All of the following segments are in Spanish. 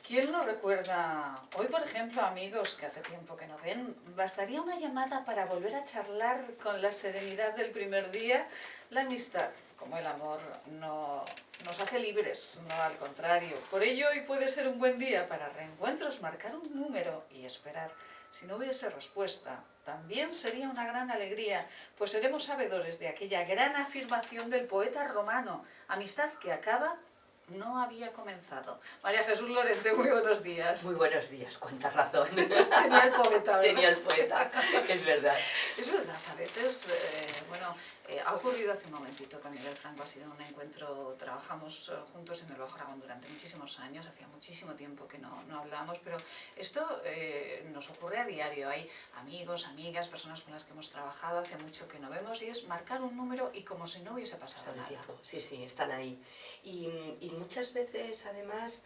¿Quién lo recuerda? Hoy, por ejemplo, amigos que hace tiempo que no ven, bastaría una llamada para volver a charlar con la serenidad del primer día. La amistad, como el amor, no nos hace libres, no al contrario. Por ello, hoy puede ser un buen día para reencuentros, marcar un número y esperar. Si no hubiese respuesta, también sería una gran alegría, pues seremos sabedores de aquella gran afirmación del poeta romano: amistad que acaba no había comenzado. María Jesús Lorente, muy buenos días. Muy buenos días, cuánta razón. Tenía el poeta, ¿verdad? Tenía el poeta, es verdad. Es verdad, a veces, ha ocurrido hace un momentito con Miguel Franco, ha sido un encuentro, trabajamos juntos en el Bajo Aragón durante muchísimos años, hacía muchísimo tiempo que no hablábamos, pero esto nos ocurre a diario. Hay amigos, amigas, personas con las que hemos trabajado, hace mucho que no vemos, y es marcar un número y como si no hubiese pasado nada. Tiempo. Sí, sí, están ahí. Y muchas veces, además,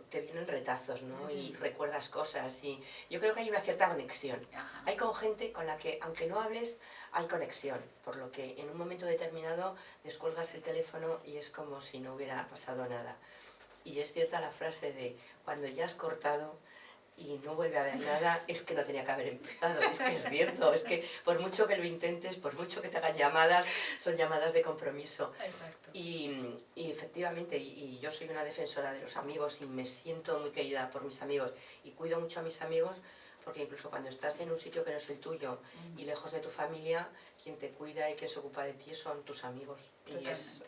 te vienen retazos, ¿no? Y recuerdas cosas. Y yo creo que hay una cierta conexión. Ajá. Hay con gente con la que, aunque no hables, hay conexión. Por lo que en un momento determinado descuelgas el teléfono y es como si no hubiera pasado nada. Y es cierta la frase de cuando ya has cortado y no vuelve a haber nada, es que no tenía que haber empezado. Es que es cierto, es que por mucho que lo intentes, por mucho que te hagan llamadas, son llamadas de compromiso. Exacto. Y efectivamente, y yo soy una defensora de los amigos y me siento muy querida por mis amigos y cuido mucho a mis amigos, porque incluso cuando estás en un sitio que no es el tuyo y lejos de tu familia, quien te cuida y quien se ocupa de ti son tus amigos. Y es,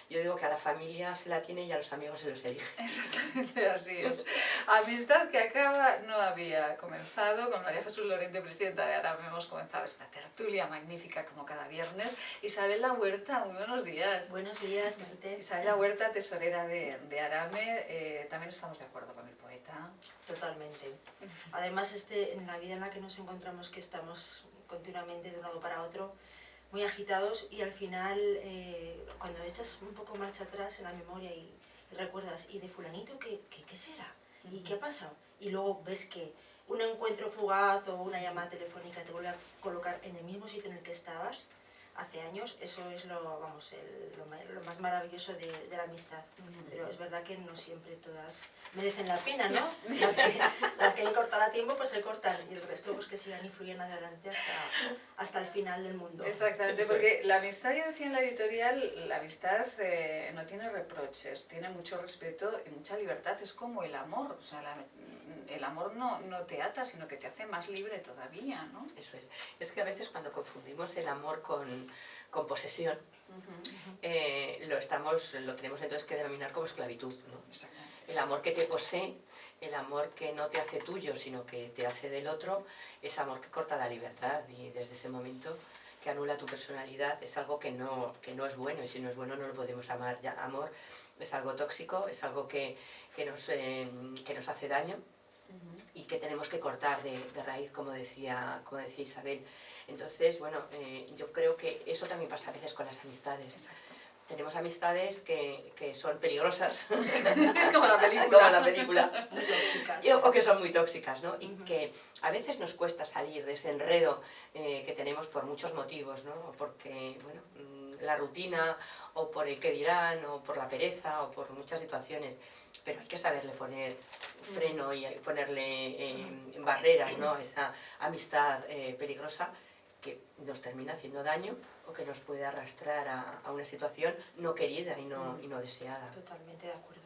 yo digo que a la familia se la tiene y a los amigos se los elige. Exactamente así es. Amistad que acaba no había comenzado. Con María Jesús Lorente, presidenta de ARAME, hemos comenzado esta tertulia magnífica como cada viernes. Isabel La Huerta, muy buenos días. Buenos días, Visité. Isabel La Huerta, tesorera de ARAME. También estamos de acuerdo con el poeta. Totalmente. Además, en la vida en la que nos encontramos, que estamos continuamente de un lado para otro, muy agitados, y al final, cuando echas un poco marcha atrás en la memoria y recuerdas, ¿y de fulanito qué será? ¿Y qué ha pasado? Y luego ves que un encuentro fugaz o una llamada telefónica te vuelve a colocar en el mismo sitio en el que estabas hace años. Eso es lo más maravilloso de la amistad. Pero es verdad que no siempre todas merecen la pena, ¿no? Las que hay que cortar a tiempo, pues se cortan, y el resto pues que sigan y fluyan adelante hasta el final del mundo. Exactamente, porque la amistad, yo decía en la editorial, la amistad no tiene reproches, tiene mucho respeto y mucha libertad. Es como el amor, o sea, el amor no te ata, sino que te hace más libre todavía, ¿no? Eso es. Es que a veces cuando confundimos el amor con posesión, lo tenemos entonces que denominar como esclavitud, ¿no? El amor que te posee, el amor que no te hace tuyo, sino que te hace del otro, es amor que corta la libertad, y desde ese momento que anula tu personalidad es algo que no es bueno, y si no es bueno no lo podemos amar. Ya, amor es algo tóxico, es algo que nos hace daño, y que tenemos que cortar de raíz, como decía Isabel. Entonces, bueno, yo creo que eso también pasa a veces con las amistades. Exacto. Tenemos amistades que son peligrosas, como la película, como la película. Muy tóxicas. O que son muy tóxicas, ¿no? Y que a veces nos cuesta salir de ese enredo que tenemos por muchos motivos, ¿no? Porque, bueno, la rutina, o por el qué dirán, o por la pereza, o por muchas situaciones. Pero hay que saberle poner freno y ponerle barreras, ¿no? A esa amistad peligrosa que nos termina haciendo daño, o que nos puede arrastrar a una situación no querida y no deseada. Totalmente de acuerdo.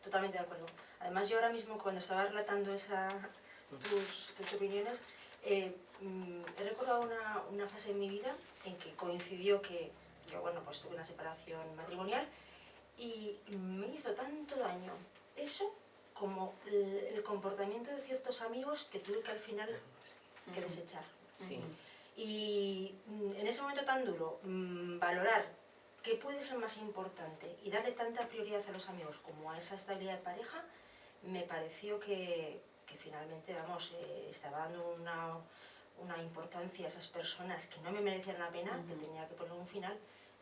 Totalmente de acuerdo. Además, yo ahora mismo, cuando estaba relatando tus opiniones, he recordado una fase en mi vida en que coincidió que yo, bueno, pues tuve una separación matrimonial, y me hizo tanto daño eso como el comportamiento de ciertos amigos que tuve que al final que desechar. Sí. Y en ese momento tan duro, valorar qué puede ser más importante y darle tanta prioridad a los amigos como a esa estabilidad de pareja, me pareció que finalmente, vamos, estaba dando una importancia a esas personas que no me merecían la pena, que tenía que poner un final.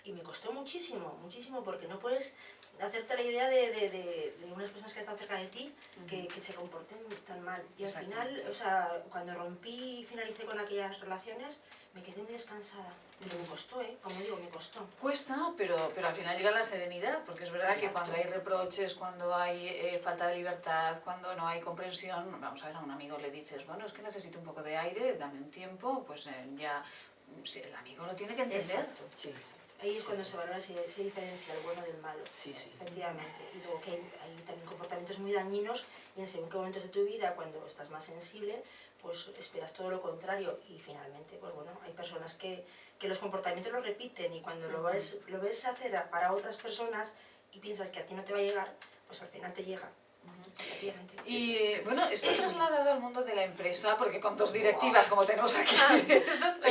Y me costó muchísimo, muchísimo, porque no puedes hacerte la idea de unas personas que han estado cerca de ti que se comporten tan mal. Y al final, o sea, cuando rompí y finalicé con aquellas relaciones, me quedé muy descansada. Pero me costó, como digo, me costó. Cuesta, pero al final llega la serenidad, porque es verdad que cuando hay reproches, cuando hay falta de libertad, cuando no hay comprensión, vamos a ver, a un amigo le dices, bueno, es que necesito un poco de aire, dame un tiempo, pues ya si el amigo lo tiene que entender. Exacto. Sí. Ahí es cuando se valora, se diferencia el bueno del malo. Sí, sí. Efectivamente. Y luego que hay también comportamientos muy dañinos y en según qué momentos de tu vida, cuando estás más sensible, pues esperas todo lo contrario y finalmente, pues bueno, hay personas que los comportamientos los repiten y cuando lo ves hacer para otras personas y piensas que a ti no te va a llegar, pues al final te llega. Y bueno, esto trasladado al mundo de la empresa, porque con dos directivas como tenemos aquí,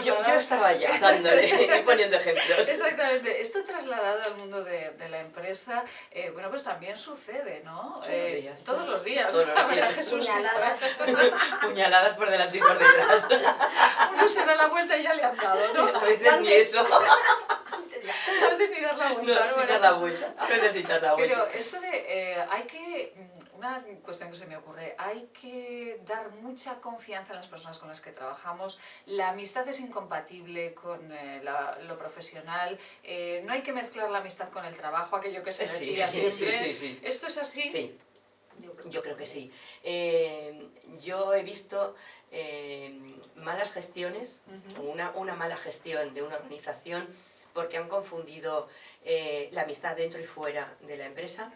yo estaba ya dándole, poniendo ejemplos. Exactamente, esto trasladado al mundo de la empresa, bueno, pues también sucede, ¿no? Todos los días. Jesús, puñaladas por delante y por detrás. Uno se da la vuelta y ya le han dado, ¿no? A veces ni eso. A veces ni dar la vuelta. No, sin dar la vuelta. A veces sin dar la vuelta. Pero esto de, hay que, una cuestión que se me ocurre, hay que dar mucha confianza en las personas con las que trabajamos. La amistad es incompatible con lo profesional. No hay que mezclar la amistad con el trabajo, aquello que se decía siempre. Sí. ¿Esto es así? Sí, yo creo que sí. Yo he visto malas gestiones, una mala gestión de una organización porque han confundido la amistad dentro y fuera de la empresa.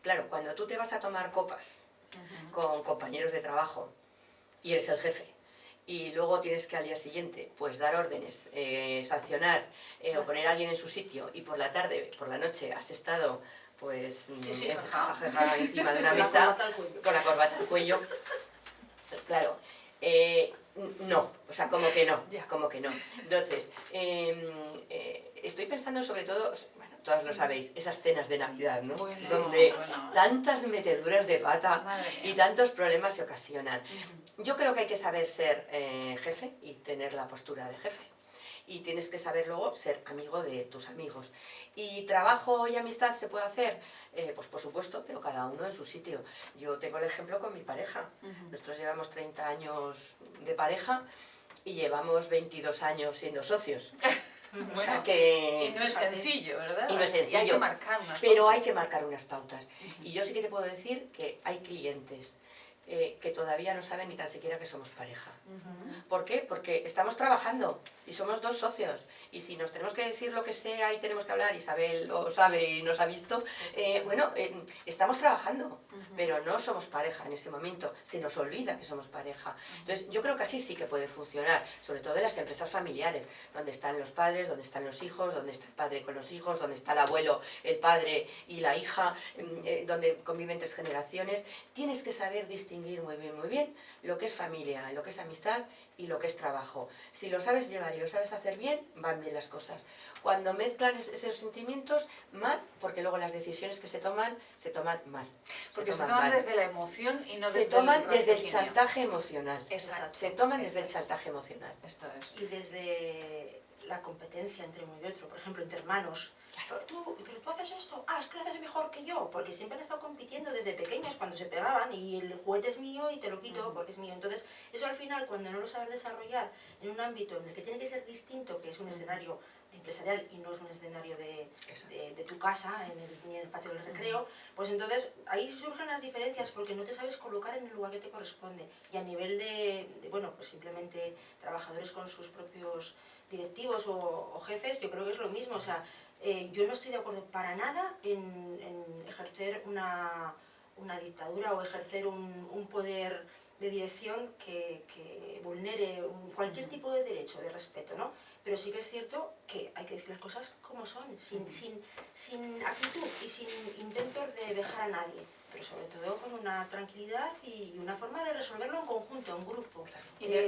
Claro, cuando tú te vas a tomar copas con compañeros de trabajo y eres el jefe y luego tienes que al día siguiente pues dar órdenes, sancionar o poner a alguien en su sitio y por la tarde, por la noche has estado pues encima de una mesa con la corbata al cuello, claro, no, o sea, como que no. Entonces, estoy pensando sobre todo, bueno, todas lo sabéis, esas cenas de Navidad, ¿no? Donde tantas meteduras de pata y tantos problemas se ocasionan. Yo creo que hay que saber ser jefe y tener la postura de jefe. Y tienes que saber luego ser amigo de tus amigos. ¿Y trabajo y amistad se puede hacer? Pues por supuesto, pero cada uno en su sitio. Yo tengo el ejemplo con mi pareja. Nosotros llevamos 30 años de pareja y llevamos 22 años siendo socios. O sea que... Y no es sencillo, ¿verdad? Y no es sencillo. Y hay que marcar unas pautas. Pero hay que marcar unas pautas. Y yo sí que te puedo decir que hay clientes que todavía no saben ni tan siquiera que somos pareja. ¿Por qué? Porque estamos trabajando y somos dos socios y si nos tenemos que decir lo que sea y tenemos que hablar, Isabel lo sabe y nos ha visto, estamos trabajando, pero no somos pareja en ese momento, se nos olvida que somos pareja. Entonces yo creo que así sí que puede funcionar, sobre todo en las empresas familiares, donde están los padres, donde están los hijos, donde está el padre con los hijos, donde está el abuelo, el padre y la hija, donde conviven 3 generaciones. Tienes que saber distinguir muy bien lo que es familia, lo que es amistad y lo que es trabajo. Si lo sabes llevar y lo sabes hacer bien, van bien las cosas. Cuando mezclan esos sentimientos, mal, porque luego las decisiones que se toman mal. Porque se toman desde la emoción y no desde se toman desde el chantaje emocional. Exacto. Se toman desde el chantaje emocional. Esto es. Y desde la competencia entre uno y otro, por ejemplo, entre hermanos. Pero tú haces esto, es que lo haces mejor que yo, porque siempre han estado compitiendo desde pequeños cuando se pegaban y el juguete es mío y te lo quito porque es mío. Entonces, eso al final, cuando no lo sabes desarrollar en un ámbito en el que tiene que ser distinto, que es un escenario empresarial y no es un escenario de tu casa, ni en el patio del recreo, pues entonces ahí surgen las diferencias porque no te sabes colocar en el lugar que te corresponde. Y a nivel de bueno, pues simplemente trabajadores con sus propios directivos o jefes, yo creo que es lo mismo. O sea, yo no estoy de acuerdo para nada en ejercer una dictadura o ejercer un poder de dirección que vulnere cualquier tipo de derecho, de respeto, ¿no? Pero sí que es cierto que hay que decir las cosas como son, sin actitud y sin intentos de dejar a nadie, pero sobre todo con una tranquilidad y una forma de resolverlo en conjunto, en grupo,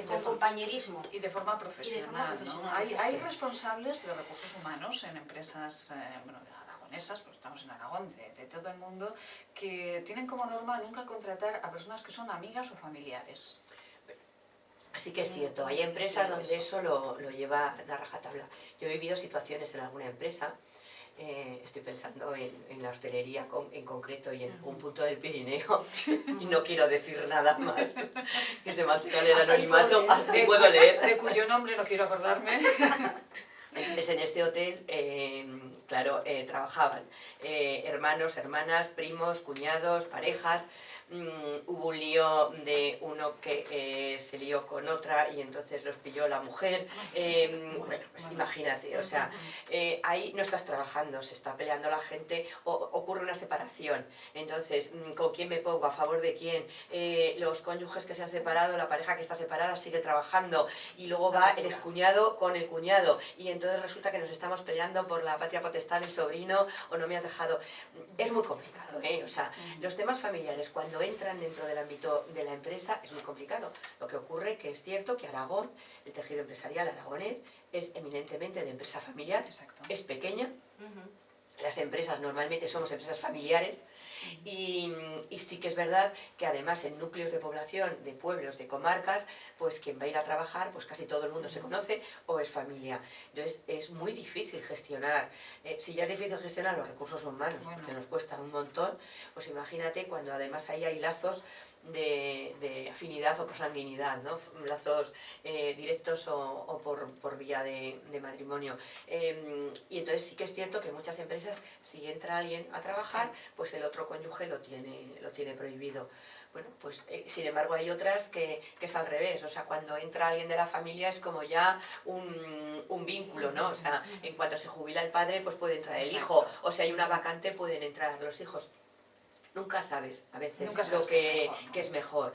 con compañerismo. Y de forma profesional, ¿no? Hay responsables de recursos humanos en empresas aragonesas, pues estamos en Aragón, de todo el mundo, que tienen como norma nunca contratar a personas que son amigas o familiares. Sí que es cierto, hay empresas donde eso lo lleva la rajatabla. Yo he vivido situaciones en alguna empresa Estoy pensando en la hostelería en concreto y en un punto del Pirineo y no quiero decir nada más, que se mantenga el anonimato, hasta ahí puedo leer. De cuyo nombre no quiero acordarme. Entonces en este hotel, claro, trabajaban hermanos, hermanas, primos, cuñados, parejas. Hubo un lío de uno que se lió con otra y entonces los pilló la mujer. Bueno, pues imagínate, o sea, ahí no estás trabajando, se está peleando la gente, ocurre una separación. Entonces, ¿con quién me pongo? ¿A favor de quién? Los cónyuges que se han separado, la pareja que está separada sigue trabajando y luego va el excuñado con el cuñado y entonces resulta que nos estamos peleando por la patria potestad del sobrino o no me has dejado. Es muy complicado, ¿eh? O sea, los temas familiares cuando entran dentro del ámbito de la empresa es muy complicado. Lo que ocurre que es cierto que Aragón, el tejido empresarial aragonés, es eminentemente de empresa familiar, es pequeña. Las empresas normalmente somos empresas familiares y sí que es verdad que además en núcleos de población, de pueblos, de comarcas, pues quien va a ir a trabajar, pues casi todo el mundo se conoce o es familia. Entonces es muy difícil gestionar, si ya es difícil gestionar los recursos humanos, que nos cuestan un montón, pues imagínate cuando además ahí hay lazos de afinidad o consanguinidad, ¿no? Lazos directos o por vía de matrimonio. Y entonces sí que es cierto que muchas empresas, si entra alguien a trabajar, pues el otro cónyuge lo tiene prohibido. Bueno, pues sin embargo hay otras que es al revés, o sea, cuando entra alguien de la familia es como ya un vínculo, ¿no? O sea, en cuanto se jubila el padre, pues puede entrar el hijo, o si hay una vacante pueden entrar los hijos. Nunca sabes a veces lo que es mejor.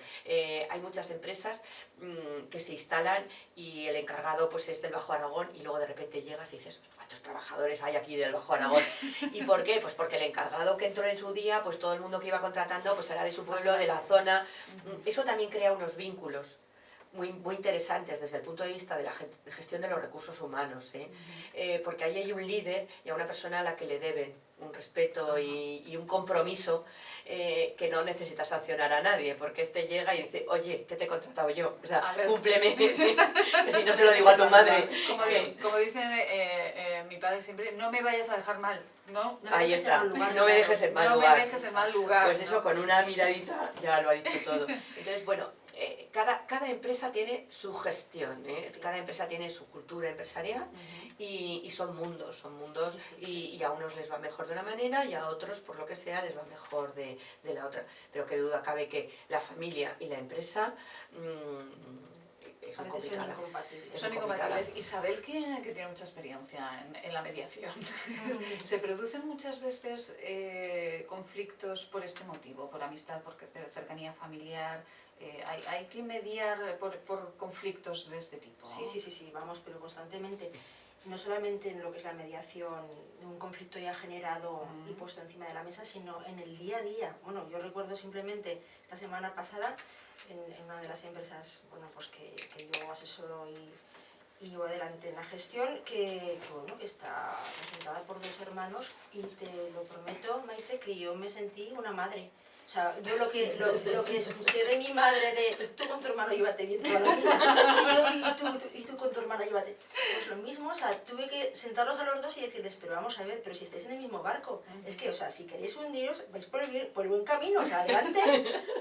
Hay muchas empresas que se instalan y el encargado pues es del Bajo Aragón y luego de repente llegas y dices, ¿cuántos trabajadores hay aquí del Bajo Aragón? ¿Y por qué? Pues porque el encargado que entró en su día, pues todo el mundo que iba contratando pues era de su pueblo, de la zona. Eso también crea unos vínculos muy interesantes desde el punto de vista de la gestión de los recursos humanos, porque ahí hay un líder y a una persona a la que le deben un respeto y un compromiso que no necesitas sancionar a nadie, porque este llega y dice, oye, ¿qué te he contratado yo? O sea, cúmpleme, si no se lo digo a tu madre. Como dice mi padre siempre, no me vayas a dejar mal, ¿no? Ahí está, no me dejes en mal lugar. No me dejes en mal lugar. Pues eso, con una miradita ya lo ha dicho todo. Entonces, bueno, cada empresa tiene su gestión, cada empresa tiene su cultura empresarial y son mundos y a unos les va mejor de una manera y a otros, por lo que sea, les va mejor de la otra. Pero qué duda cabe que la familia y la empresa a veces son incompatibles. Son incompatibles. Isabel, que tiene mucha experiencia en la mediación, ¿se producen muchas veces conflictos por este motivo, por amistad, por cercanía familiar? ¿Hay que mediar por conflictos de este tipo? Sí, vamos, pero constantemente. No solamente en lo que es la mediación, de un conflicto ya generado y puesto encima de la mesa, sino en el día a día. Bueno, yo recuerdo simplemente esta semana pasada, en una de las empresas pues que yo asesoro y llevo adelante en la gestión, que está representada por dos hermanos y te lo prometo, Maite, que yo me sentí una madre. O sea, yo lo que escuché de mi madre de tú con tu hermano llévate bien toda la vida y tú con tu hermana llévate, pues lo mismo, o sea, tuve que sentarlos a los dos y decirles, pero vamos a ver, pero si estáis en el mismo barco, es que, o sea, si queréis hundiros, vais por el buen camino, o sea, adelante,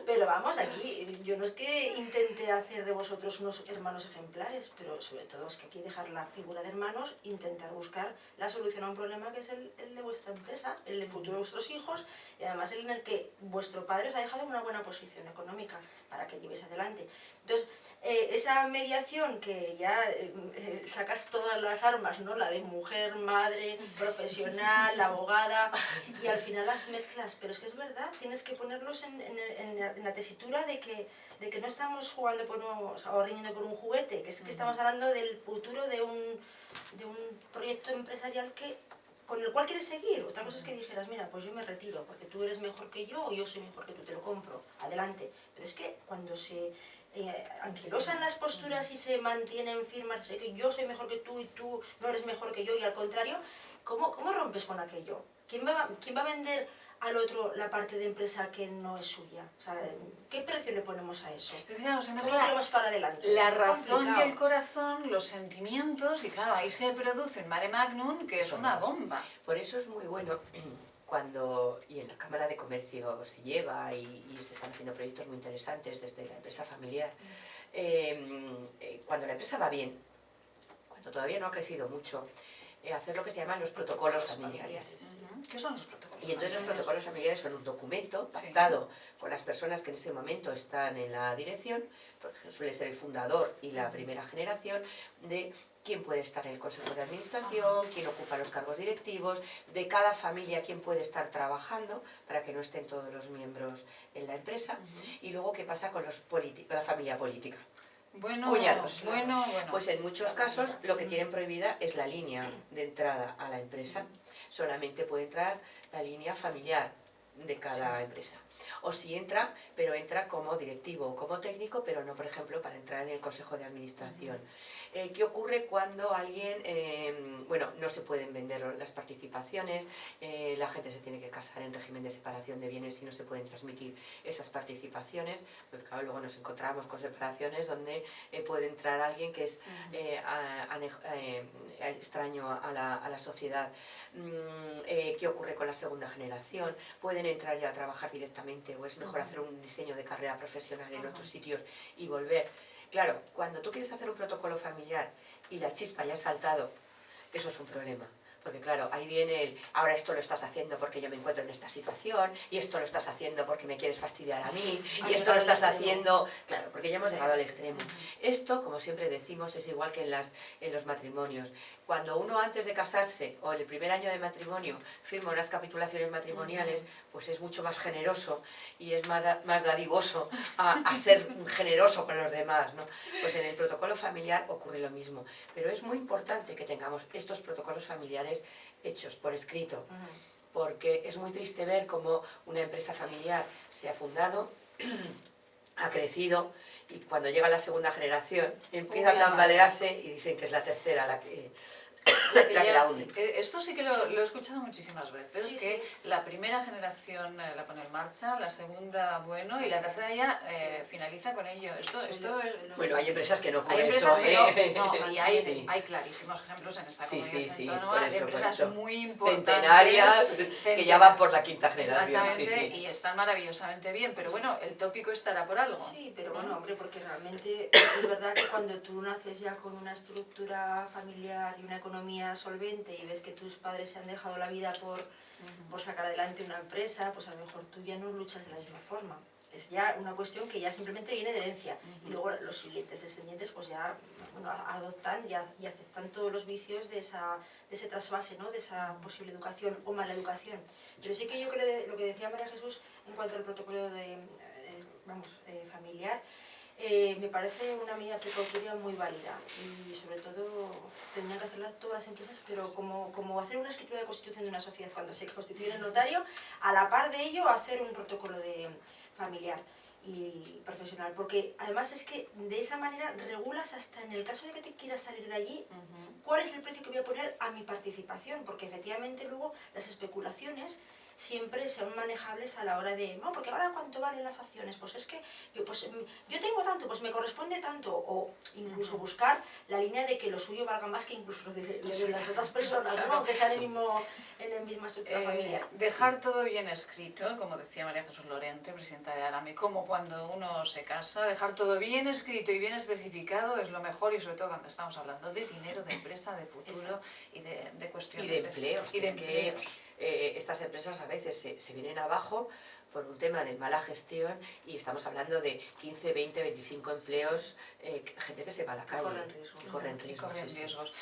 pero vamos, aquí, yo no es que intente hacer de vosotros unos hermanos ejemplares, pero sobre todo es que aquí dejar la figura de hermanos, intentar buscar la solución a un problema que es el de vuestra empresa, el de futuro de vuestros hijos, y además el en el que vuestro padre os ha dejado en una buena posición económica para que llevéis adelante. Entonces, esa mediación que ya sacas todas las armas, ¿no? La de mujer, madre, profesional, abogada, y al final las mezclas, pero es que es verdad, tienes que ponerlos en la tesitura de que no estamos jugando o riñendo por un juguete, que estamos hablando del futuro de un proyecto empresarial con el cual quieres seguir. Otra cosa es que dijeras, mira, pues yo me retiro, porque tú eres mejor que yo o yo soy mejor que tú, te lo compro, adelante. Pero es que cuando se anquilosan las posturas y se mantienen firmes, sé que yo soy mejor que tú y tú no eres mejor que yo y al contrario, ¿cómo rompes con aquello? ¿Quién va a vender al otro la parte de empresa que no es suya? O sea, ¿qué precio le ponemos a eso? Claro, se ¿Cómo mezcla tiramos para adelante? la razón y Complicado. el corazón, los sentimientos, y claro, ahí se produce un mare magnum que es una bomba. Por eso es muy bueno cuando, y en la Cámara de Comercio se lleva y se están haciendo proyectos muy interesantes desde la empresa familiar, cuando la empresa va bien, cuando todavía no ha crecido mucho, hacer lo que se llaman los protocolos familiares. ¿Qué son los protocolos? Y entonces los protocolos familiares son un documento pactado con las personas que en ese momento están en la dirección, porque suele ser el fundador y la primera generación, de quién puede estar en el consejo de administración, quién ocupa los cargos directivos, de cada familia quién puede estar trabajando para que no estén todos los miembros en la empresa, y luego qué pasa con la familia política. Bueno, Cuñados. bueno. Pues en muchos casos lo que tienen prohibida es la línea de entrada a la empresa. Solamente puede entrar la línea familiar de cada empresa. O si entra, pero entra como directivo o como técnico, pero no, por ejemplo, para entrar en el consejo de administración. ¿Qué ocurre cuando alguien, bueno, no se pueden vender las participaciones, la gente se tiene que casar en régimen de separación de bienes y no se pueden transmitir esas participaciones? Pues claro, luego nos encontramos con separaciones donde puede entrar alguien que es extraño a la sociedad. ¿Qué ocurre con la segunda generación? ¿Pueden entrar ya a trabajar directamente o es mejor hacer un diseño de carrera profesional en otros sitios y volver? Claro, cuando tú quieres hacer un protocolo familiar y la chispa ya ha saltado, eso es un problema. Porque claro, ahí viene el, ahora esto lo estás haciendo porque yo me encuentro en esta situación, y esto lo estás haciendo porque me quieres fastidiar a mí, y esto lo estás haciendo... Claro, porque ya hemos llegado al extremo. Esto, como siempre decimos, es igual que en los matrimonios. Cuando uno antes de casarse, o en el primer año de matrimonio, firma unas capitulaciones matrimoniales, pues es mucho más generoso y es más dadivoso a ser generoso con los demás, ¿no? Pues en el protocolo familiar ocurre lo mismo. Pero es muy importante que tengamos estos protocolos familiares hechos por escrito, porque es muy triste ver cómo una empresa familiar se ha fundado, ha crecido, y cuando llega la segunda generación empieza a tambalearse y dicen que es la tercera la que la hunde. Esto sí que lo he escuchado muchísimas veces, que la primera generación la pone en marcha, la segunda, bueno, y la tercera ya finaliza con ello. Esto es... Bueno, hay empresas que no ocurre hay empresas eso, que no, Sí, y hay, sí. hay clarísimos ejemplos en esta comunidad Sí, autónoma por eso, de empresas por eso. muy importantes, Centenarias, que ya van por la quinta generación. Exactamente, y están maravillosamente bien, pero bueno, el tópico estará por algo. Sí, pero bueno, hombre, porque realmente es verdad que cuando tú naces ya con una estructura familiar y una economía solvente y ves que tus padres se han dejado la vida por sacar adelante una empresa, pues a lo mejor tú ya no luchas de la misma forma. Es ya una cuestión que ya simplemente viene de herencia. Y luego los siguientes descendientes pues ya bueno, adoptan y aceptan todos los vicios de ese trasvase, ¿no? De esa posible educación o mala educación. Pero sí que yo creo lo que decía María Jesús en cuanto al protocolo familiar, me parece una medida precautoria muy válida y sobre todo tendrían que hacerla todas las empresas, pero como hacer una escritura de constitución de una sociedad cuando se constituye el notario, a la par de ello hacer un protocolo familiar y profesional, porque además es que de esa manera regulas hasta en el caso de que te quieras salir de allí, cuál es el precio que voy a poner a mi participación, porque efectivamente luego las especulaciones siempre son manejables a la hora de, no, porque ahora cuánto valen las acciones, pues es que yo tengo tanto, pues me corresponde tanto, o incluso buscar la línea de que lo suyo valga más que incluso los de las otras personas, ¿no? Aunque sean en la misma estructura familiar. Dejar todo bien escrito, como decía María Jesús Lorente, presidenta de Arame, como cuando uno se casa, dejar todo bien escrito y bien especificado es lo mejor, y sobre todo cuando estamos hablando de dinero, de empresa, de futuro y de cuestiones y de empleos. Y de empleos. Estas empresas a veces se vienen abajo por un tema de mala gestión y estamos hablando de 15, 20, 25 empleos, gente que se va a la calle. Corren riesgos.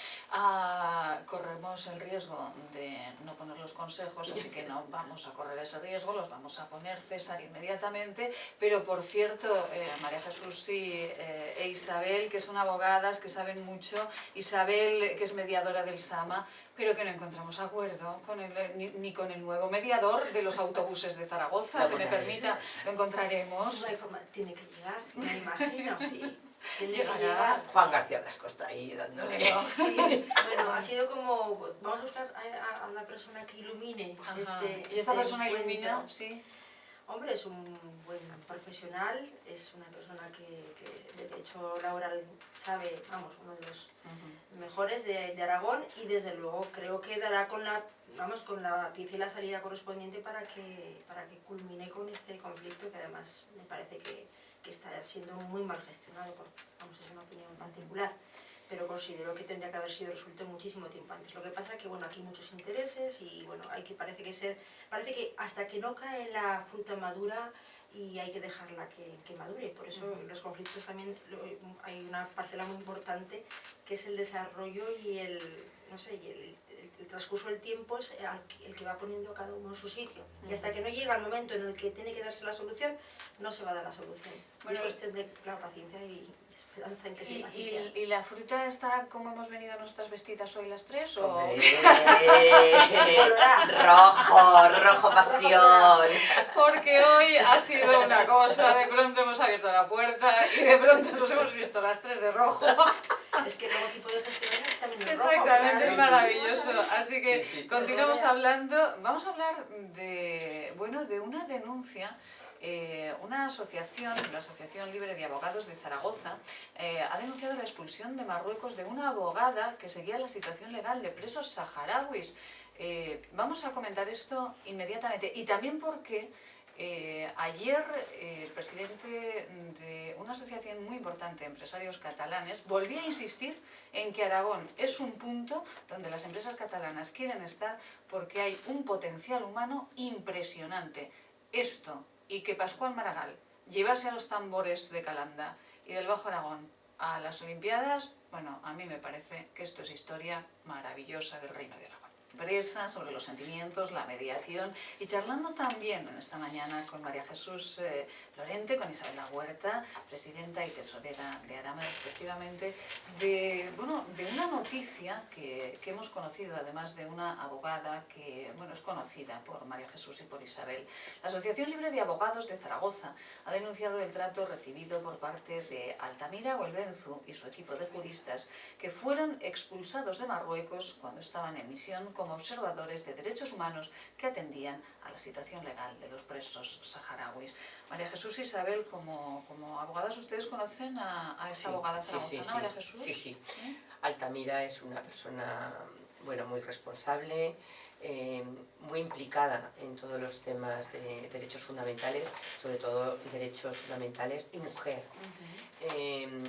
Corremos el riesgo de no poner los consejos, así que no vamos a correr ese riesgo, los vamos a poner César inmediatamente, pero por cierto, María Jesús e Isabel, que son abogadas, que saben mucho, Isabel, que es mediadora del SAMA, Pero que no encontramos acuerdo con ni con el nuevo mediador de los autobuses de Zaragoza, No, se me pues, permita, lo encontraremos. No hay forma, tiene que llegar, me imagino. Sí. Tiene que Llegará. llegar. Juan García Blasco está ahí dándole. Bueno, Sí, bueno, ha sido como, vamos a buscar a una persona que ilumine ajá. este Y esta persona encuentro. ilumina, sí. Hombre, es un buen profesional, es una persona que de derecho laboral sabe, vamos, uno de los mejores de Aragón, y desde luego creo que dará con la, vamos, con la pieza y la salida correspondiente para que culmine con este conflicto, que además me parece que está siendo muy mal gestionado, vamos, es una opinión particular, pero considero que tendría que haber sido resuelto muchísimo tiempo antes. Lo que pasa es que, bueno, aquí hay muchos intereses y, bueno, parece que hasta que no cae la fruta madura y hay que dejarla que madure. Por eso los conflictos también, hay una parcela muy importante que es el desarrollo y no sé, y el transcurso del tiempo es el que va poniendo a cada uno en su sitio. Y hasta que no llega el momento en el que tiene que darse la solución, no se va a dar la solución. Bueno, es cuestión de paciencia y esperanza en que sí, así sea. ¿Y la fruta está como hemos venido nuestras vestidas hoy las tres? ¿O? Rojo pasión. Porque hoy ha sido una cosa, de pronto hemos abierto la puerta y de pronto nos hemos visto las tres de rojo. Es que el nuevo tipo de gestión también es rojo. Exactamente, Claro. es maravilloso. Así que Sí, sí. continuamos hablando. Vamos a hablar de, bueno, de una denuncia. Una asociación, la Asociación Libre de Abogados de Zaragoza, ha denunciado la expulsión de Marruecos de una abogada que seguía la situación legal de presos saharauis. Vamos a comentar esto inmediatamente, y también porque ayer el presidente de una asociación muy importante de empresarios catalanes volvió a insistir en que Aragón es un punto donde las empresas catalanas quieren estar porque hay un potencial humano impresionante. Esto, y que Pascual Maragall llevase a los tambores de Calanda y del Bajo Aragón a las Olimpiadas, bueno, a mí me parece que esto es historia maravillosa del Reino de Aragón. Empresa, sobre los sentimientos, la mediación, y charlando también en esta mañana con María Jesús Lorente, con Isabel La Huerta, presidenta y tesorera de Arama, respectivamente, de una noticia que hemos conocido, además de una abogada que, bueno, es conocida por María Jesús y por Isabel. La Asociación Libre de Abogados de Zaragoza ha denunciado el trato recibido por parte de Altamira Güelbenzu y su equipo de juristas, que fueron expulsados de Marruecos cuando estaban en misión como observadores de derechos humanos que atendían a la situación legal de los presos saharauis. María Jesús e Isabel, como abogadas, ¿ustedes conocen a esta abogada zaragozana, María Jesús? Sí. Altamira es una persona, bueno, muy responsable, muy implicada en todos los temas de derechos fundamentales, sobre todo derechos fundamentales y mujer.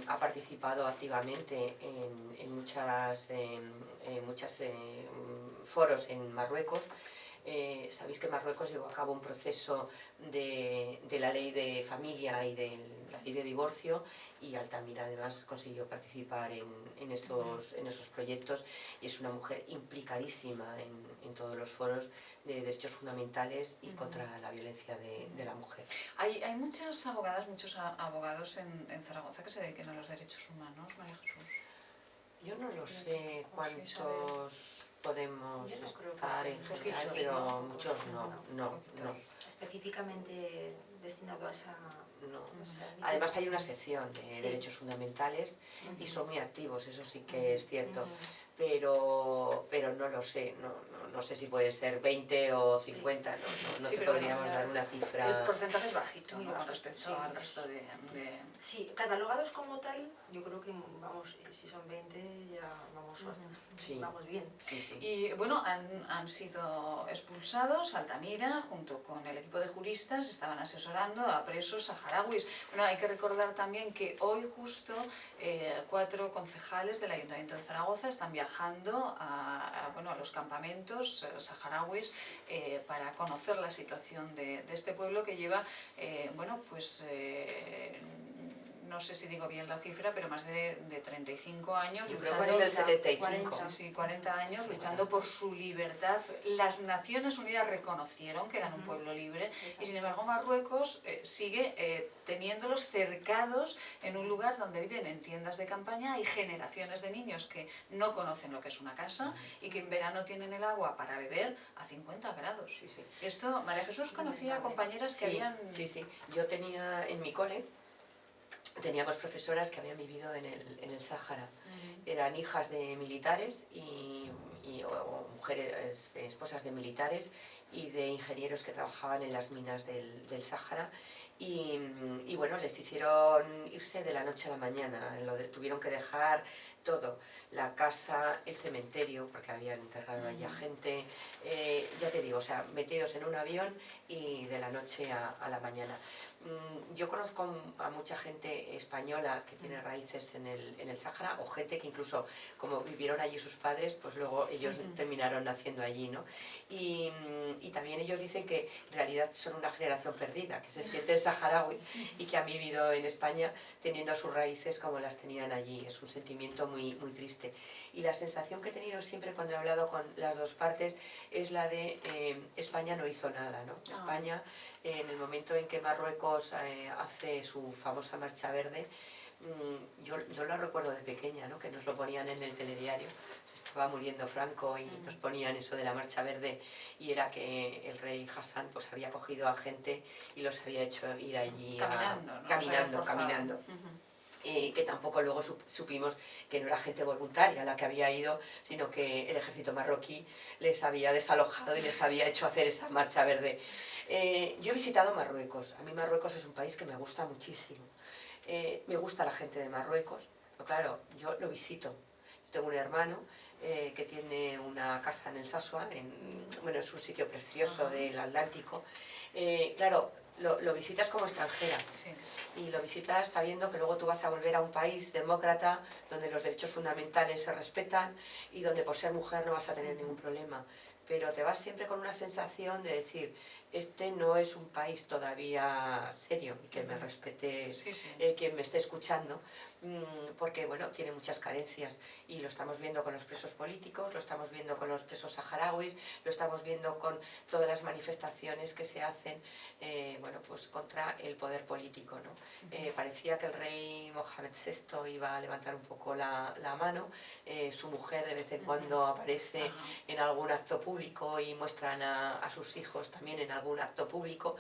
Ha participado activamente en muchos foros en Marruecos. Sabéis que Marruecos llevó a cabo un proceso de la ley de familia y de la ley de divorcio, y Altamira además consiguió participar en esos proyectos, y es una mujer implicadísima en todos los foros de derechos fundamentales y contra la violencia de la mujer. Hay muchas abogadas, muchos abogados en Zaragoza que se dediquen a los derechos humanos, María Jesús. Yo no lo sé cuántos podemos Yo no creo que estar sean en general, poquitos, pero ¿no? muchos no. Específicamente destinado a esa... No. o sea, Además hay una sección de Sí. derechos fundamentales y son muy activos, eso sí que es cierto, Ujú. pero no lo sé, no sé si puede ser 20 o Sí. 50, no Sí, te pero podríamos dar una el cifra. porcentaje es bajito, Muy ¿no? Con bajo, respecto sí. al resto de... Sí, catalogados como tal, yo creo que, vamos, si son 20 ya vamos bastante, Sí. vamos bien. Sí. Y bueno, han sido expulsados. Altamira, junto con el equipo de juristas, estaban asesorando a presos saharauis. Bueno, hay que recordar también que hoy justo 4 concejales del Ayuntamiento de Zaragoza están viajando a los campamentos saharauis para conocer la situación de este pueblo que lleva, no sé si digo bien la cifra, pero más de 35 años Yo creo luchando, que es del 75. 40. sí, 40 años luchando por su libertad. Las Naciones Unidas reconocieron que eran un pueblo libre y sin embargo Marruecos sigue teniéndolos cercados en un lugar donde viven en tiendas de campaña. Hay generaciones de niños que no conocen lo que es una casa y que en verano tienen el agua para beber a 50 grados. Sí, sí. Esto, María Jesús conocía a compañeras que habían... Sí, sí. Yo tenía en mi cole, teníamos profesoras que habían vivido en el Sáhara. Eran hijas de militares o mujeres, esposas de militares y de ingenieros que trabajaban en las minas del Sáhara. Y bueno, les hicieron irse de la noche a la mañana, tuvieron que dejar todo, la casa, el cementerio, porque habían enterrado allí a gente, ya te digo, o sea, metidos en un avión y de la noche a la mañana. Yo conozco a mucha gente española que tiene raíces en el Sáhara, o gente que incluso, como vivieron allí sus padres, pues luego ellos terminaron naciendo allí, ¿no? Y también ellos dicen que en realidad son una generación perdida, que se sienten saharaui y que han vivido en España teniendo sus raíces como las tenían allí. Es un sentimiento muy, muy triste. Y la sensación que he tenido siempre cuando he hablado con las dos partes es la de España no hizo nada, ¿no? España, en el momento en que Marruecos hace su famosa Marcha Verde, yo lo recuerdo de pequeña, ¿no? Que nos lo ponían en el telediario, se estaba muriendo Franco y nos ponían eso de la Marcha Verde y era que el rey Hassan pues había cogido a gente y los había hecho ir allí caminando. Que tampoco luego supimos que no era gente voluntaria la que había ido, sino que el ejército marroquí les había desalojado y les había hecho hacer esa Marcha Verde. Yo he visitado Marruecos, a mí Marruecos es un país que me gusta muchísimo. Me gusta la gente de Marruecos, pero claro, yo lo visito. Yo tengo un hermano que tiene una casa en el Sasua, bueno, es un sitio precioso del Atlántico. Claro, lo visitas como extranjera y lo visitas sabiendo que luego tú vas a volver a un país demócrata donde los derechos fundamentales se respetan y donde por ser mujer no vas a tener ningún problema. Pero te vas siempre con una sensación de decir, este no es un país todavía serio y que me respete quien me esté escuchando, porque bueno, tiene muchas carencias y lo estamos viendo con los presos políticos, lo estamos viendo con los presos saharauis, lo estamos viendo con todas las manifestaciones que se hacen bueno, pues contra el poder político, ¿no? Parecía que el rey Mohamed VI iba a levantar un poco la mano, su mujer de vez en cuando aparece en algún acto público y muestran a sus hijos también en algún acto público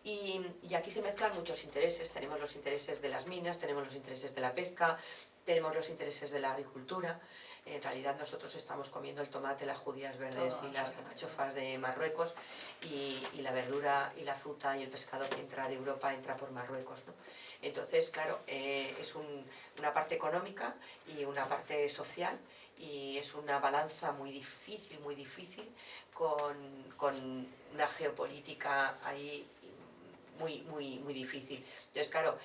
y aquí se mezclan muchos intereses. Tenemos los intereses de las minas, tenemos los intereses de la pesca, tenemos los intereses de la agricultura. En realidad nosotros estamos comiendo el tomate, las judías verdes y las alcachofas de Marruecos y la verdura y la fruta y el pescado que entra de Europa entra por Marruecos, ¿no? Entonces, claro, es una parte económica y una parte social y es una balanza muy difícil con una geopolítica ahí muy difícil. Entonces, claro,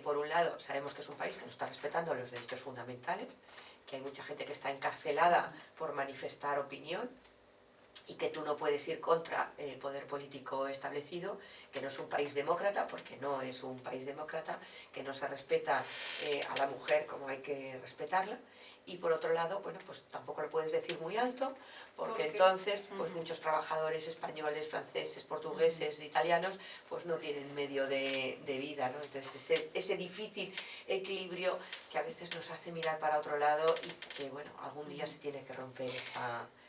por un lado sabemos que es un país que no está respetando los derechos fundamentales, que hay mucha gente que está encarcelada por manifestar opinión y que tú no puedes ir contra el poder político establecido, que no es un país demócrata, porque no es un país demócrata, que no se respeta a la mujer como hay que respetarla, y por otro lado, bueno, pues tampoco lo puedes decir muy alto, porque entonces pues muchos trabajadores españoles, franceses, portugueses, italianos, pues no tienen medio de vida, ¿no? Entonces ese difícil equilibrio que a veces nos hace mirar para otro lado y que, bueno, algún día se tiene que romper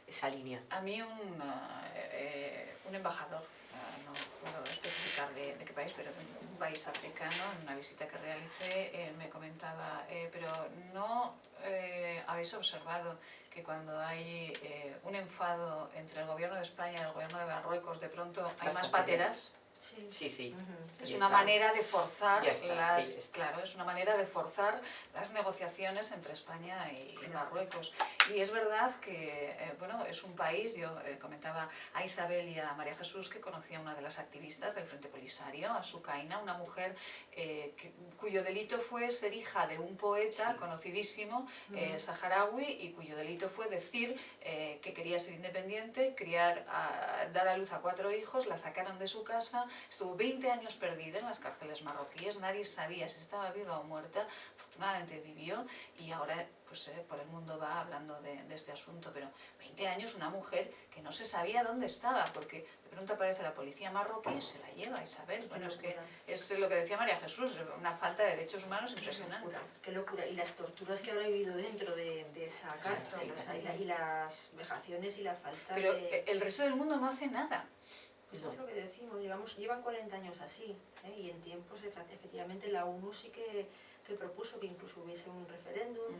esa línea. A mí un embajador, no puedo especificar de qué país, pero de un país africano, en una visita que realicé, me comentaba, pero no habéis observado que cuando hay un enfado entre el gobierno de España y el gobierno de Marruecos, de pronto hay más pateras. Sí. Es una manera de forzar es una manera de forzar las negociaciones entre España y Marruecos. Y es verdad que bueno, es un país, yo comentaba a Isabel y a María Jesús que conocía a una de las activistas del Frente Polisario, a Sukaina, una mujer cuyo delito fue ser hija de un poeta conocidísimo saharaui y cuyo delito fue decir que quería ser independiente, dar a luz a 4 hijos, la sacaron de su casa, estuvo 20 años perdida en las cárceles marroquíes, nadie sabía si estaba viva o muerta, afortunadamente vivió y ahora pues, por el mundo va hablando de este asunto, pero 20 años una mujer que no se sabía dónde estaba, porque de pronto aparece la policía marroquí y se la lleva a Isabel. Bueno, es que es lo que decía María Jesús, una falta de derechos humanos impresionante. Qué locura. Y las torturas que habrá vivido dentro de esa cárcel, o sea, y las vejaciones y la falta pero de... el resto del mundo no hace nada. Pues es lo que decimos, llevan 40 años así, y en tiempos, efectivamente, la ONU sí que propuso que incluso hubiese un referéndum,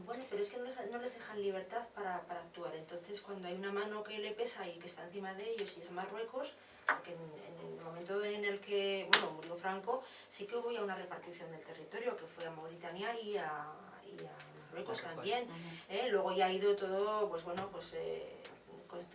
bueno, pero es que no les dejan libertad para actuar. Entonces, cuando hay una mano que le pesa y que está encima de ellos, y es Marruecos, porque en el momento en el que, bueno, murió Franco, sí que hubo ya una repartición del territorio, que fue a Mauritania y a Marruecos también. Luego ya ha ido todo, pues bueno, pues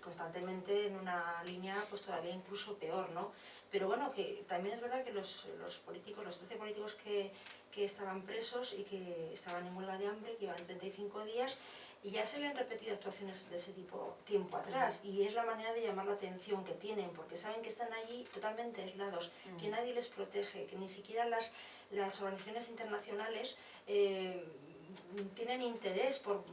constantemente en una línea pues todavía incluso peor, ¿no? Pero bueno, que también es verdad que los políticos, los 13 políticos que estaban presos y que estaban en huelga de hambre, que iban 35 días, y ya se habían repetido actuaciones de ese tipo tiempo atrás, y es la manera de llamar la atención que tienen, porque saben que están allí totalmente aislados, que nadie les protege, que ni siquiera las organizaciones internacionales tienen interés por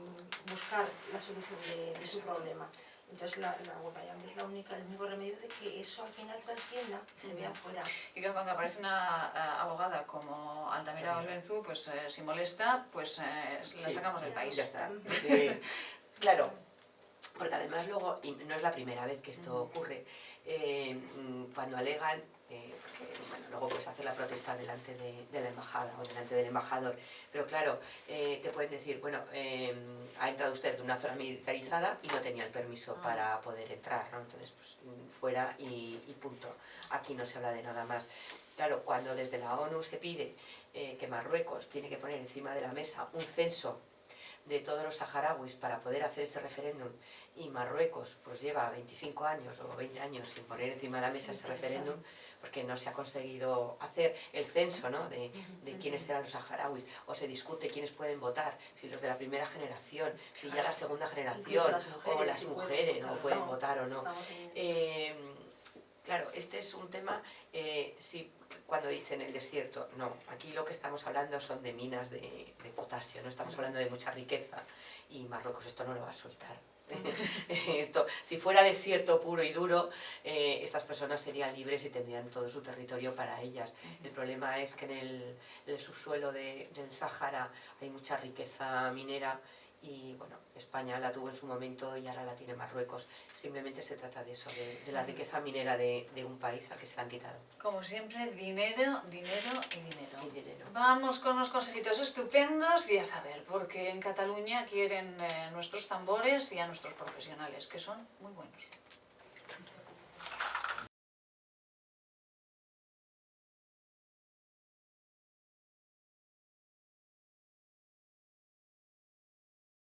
buscar la solución de su problema. Entonces la huelga de hambre es el único remedio de que eso al final trascienda y se vea afuera. Y que cuando aparece una abogada como Altamira Olbenzú, pues si molesta, pues la sacamos del país. Ya está. Claro, porque además luego, y no es la primera vez que esto ocurre, cuando alegan, porque bueno, luego puedes hacer la protesta delante de la embajada o delante del embajador, pero claro, te pueden decir, bueno, ha entrado usted de una zona militarizada y no tenía el permiso para poder entrar, ¿no? Entonces, pues fuera y punto. Aquí no se habla de nada más. Claro, cuando desde la ONU se pide que Marruecos tiene que poner encima de la mesa un censo de todos los saharauis para poder hacer ese referéndum, y Marruecos pues lleva 25 años o 20 años sin poner encima de la mesa ese referéndum, porque no se ha conseguido hacer el censo, ¿no? de quiénes eran los saharauis, o se discute quiénes pueden votar, si los de la primera generación, si ya la segunda generación, o las mujeres no pueden votar o no. Claro, este es un tema, cuando dicen el desierto, no, aquí lo que estamos hablando son de minas de potasio, no estamos hablando de mucha riqueza, y Marruecos esto no lo va a soltar. Esto, si fuera desierto puro y duro, estas personas serían libres y tendrían todo su territorio para ellas. El problema es que en el subsuelo del Sáhara hay mucha riqueza minera, y bueno, España la tuvo en su momento y ahora la tiene Marruecos. Simplemente se trata de eso, de la riqueza minera de un país al que se la han quitado. Como siempre, dinero, dinero y dinero. Y dinero. Vamos con unos consejitos estupendos y a saber, porque en Cataluña quieren nuestros tambores y a nuestros profesionales, que son muy buenos.